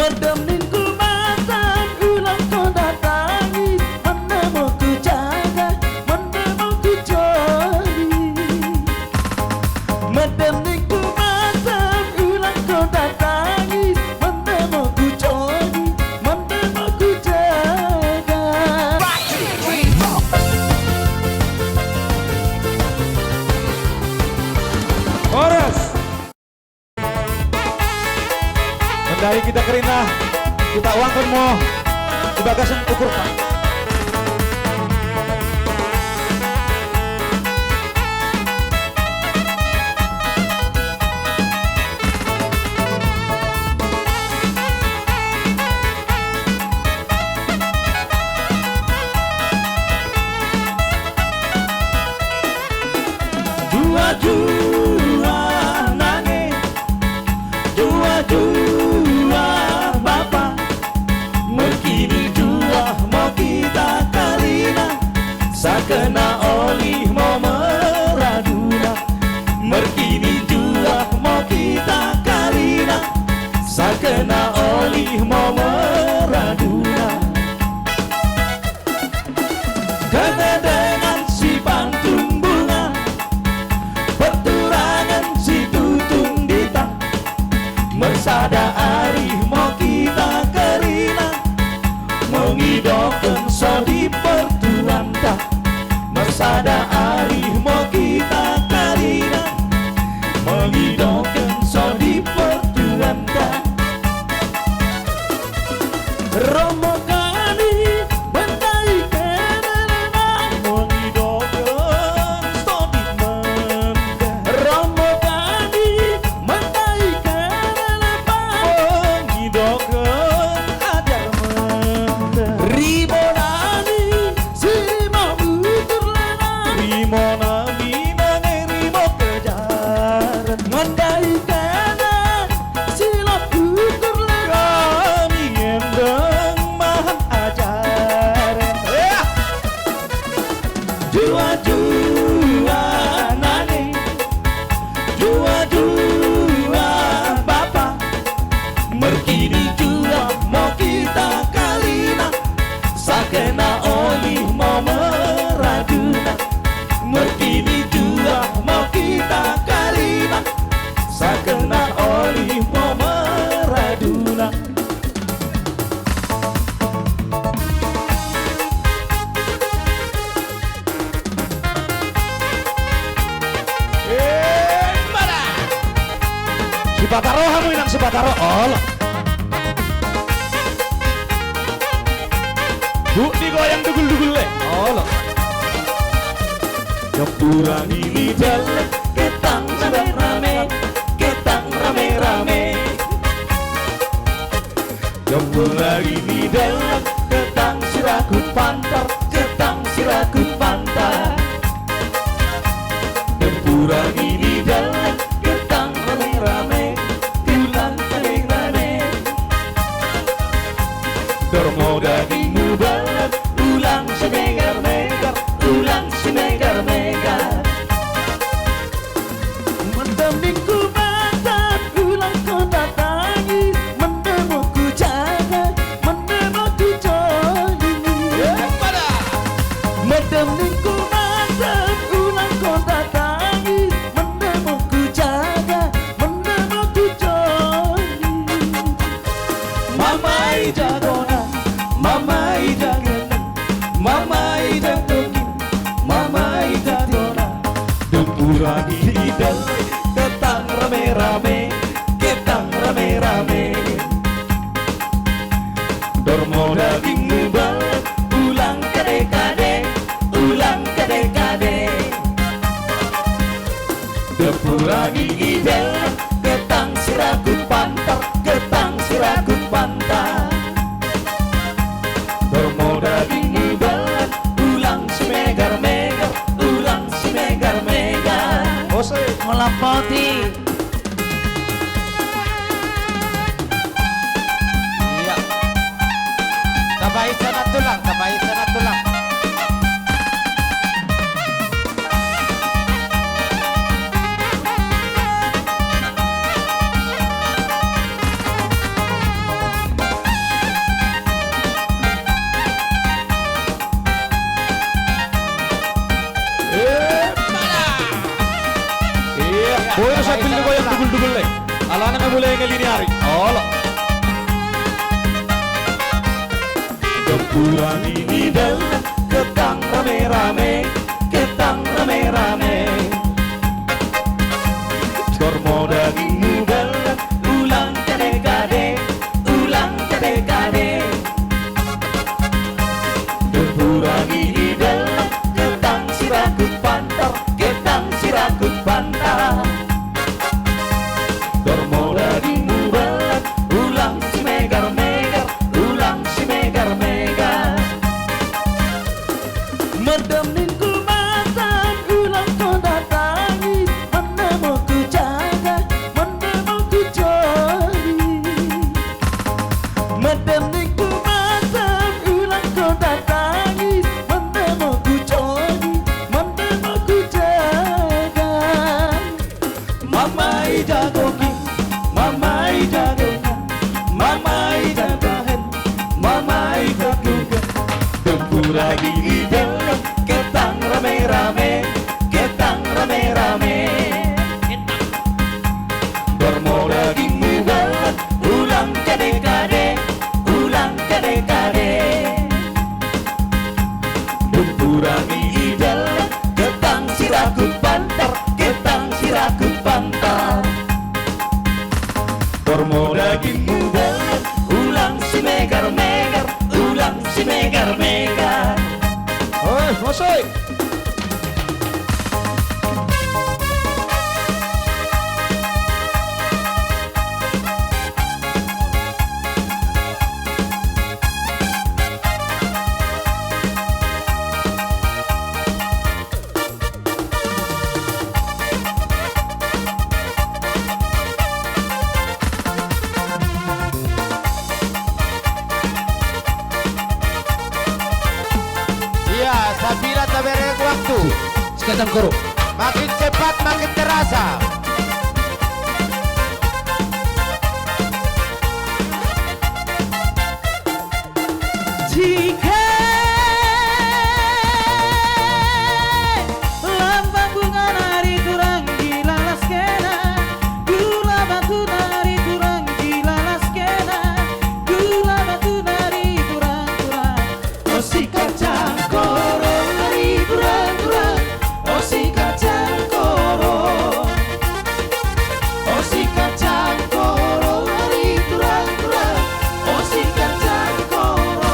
Mendemingku masan ulang kau datangi, menemu ku jaga, menemu ku cari. Mendemingku masan ulang kau datangi, menemu ku cari, menemu ku jaga. Chorus. Mendari kita kerinah, kita uangkan mo di bagasan ukur Pak. Dua-dua nangis, dua-dua bapa, mengkini dua mau kita kalina, sakena olih mau meraduna. Mengkini dua mau kita kalina, sakena olih mau meraduna. Karena dengan si pantung bunga, peturangan si tutung dita, mersada arih mau kita kerina, mengidoken so di pertuan tak. Mersada arih mau kita kerina, mengidoken so di pertuan tak. Romo kami bentai kenana, mengidoken so di menda. Romo kami bentai kenana, mengidoken ajar menda. Rimonani si mau utur lena, rimonami nangeri mau kejaran. Mendai kenana si lo utur lena, kami endeng mahan ajaran. Dua-dua nani, dua-dua bapa, merkini dua mau kita kalina, sakena olih mau meraduna. Merkini dua mau kita kalina, sakena olih mau meraduna. Si Bataro hamu inang si Bataro. Oh. Bu digoyang dugul-dugul le. Oh. Kepurang ini jalan, ketang rame-rame, ketang rame-rame. Kepurang ini jalan, ketang sirakut pantar, ketang sirakut pantar. Kepurang ini jalan, ketang rame-rame, ulang rame-rame. Dormo dagingmu balat, ulang semegar-megar, ulang semegar-megar. Mendemingku masan ulang kau datangi, menemu ku jaga, menemu ku joli. Mendemingku masan ulang kau datangi, menemu ku jaga, menemu ku joli. Mamai jagona, mamai jagena, mamai jagtokin, mamai jagona. Dempura di dalam, ketang rame-rame, ketang rame-rame. Dormo dagingmu balat, ulang kade-kade, ulang kade-kade. Dempura di dalam, ketang sirakut pantar, ketang sirakut pantar. Dormo dagingmu balat, ulang semegar-megar, ulang semegar-megar. Melapoti. Iya. Tabahin sana tulang, tabahin sana tulang. Alana nga mulai ngeliniari. Olo. Gempuran ini dalam ketang rame-rame, ketang rame-rame. Kormo daging muda, ulang kade-kade, ulang kade-kade. Gempuran ini dalam ketang sirakut pantar, ketang sirakut pantar. Kormo daging muda, ulang si megar-megar, ulang si megar-megar. Mendening kulmatan, ulang kau datangi, mana mau ku jaga, mana mau ku jali. Mendening kulmatan, ulang kau datangi, mana mau ku jali, mana mau ku jaga. Mamai jago king, mamai jago kan, mamai jago, mamai jago kan. Tempura gini dalam ketang rame-rame, ketang rame-rame. Kormo daging muda, ulang kade-kade, ulang kade-kade. Tempura gini dalam ketang sirakut pantar, ketang sirakut pantar. Kormo daging muda, ulang si megar-megar, ulang si megar-megar. Oi, masuk. Iya, sabila tak berek waktu. Sekarang koro. Makin cepat makin terasa. Jika lambang bunga nari turang gila laskena, gula batu nari turang gila laskena, gula batu nari turang turang. Oh si kacang koro nari turang turang, oh si kacang koro, oh si kacang koro nari turang turang, oh si kacang koro.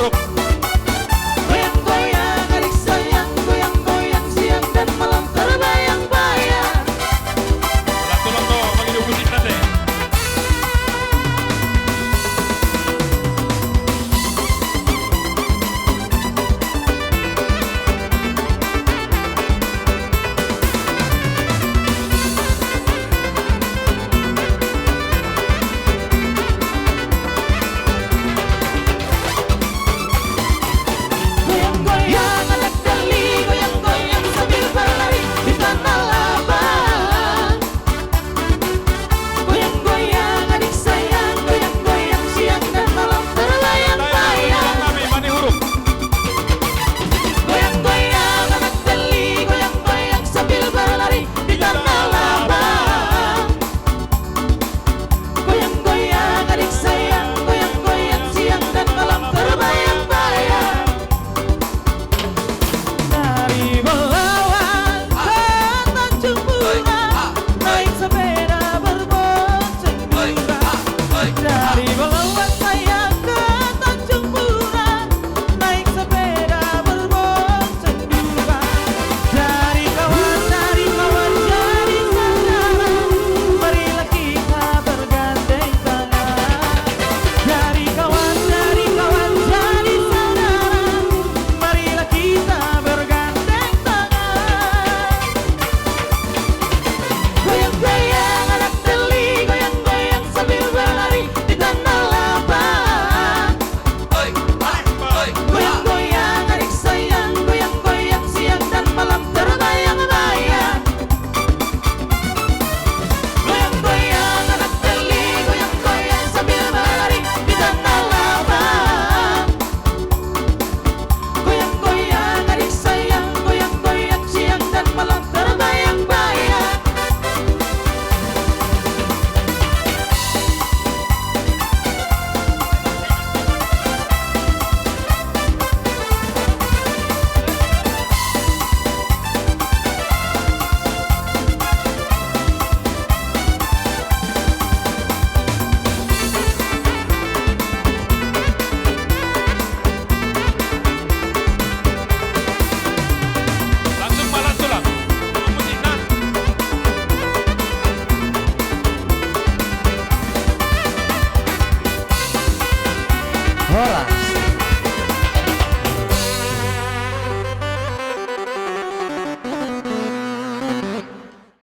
Buruk.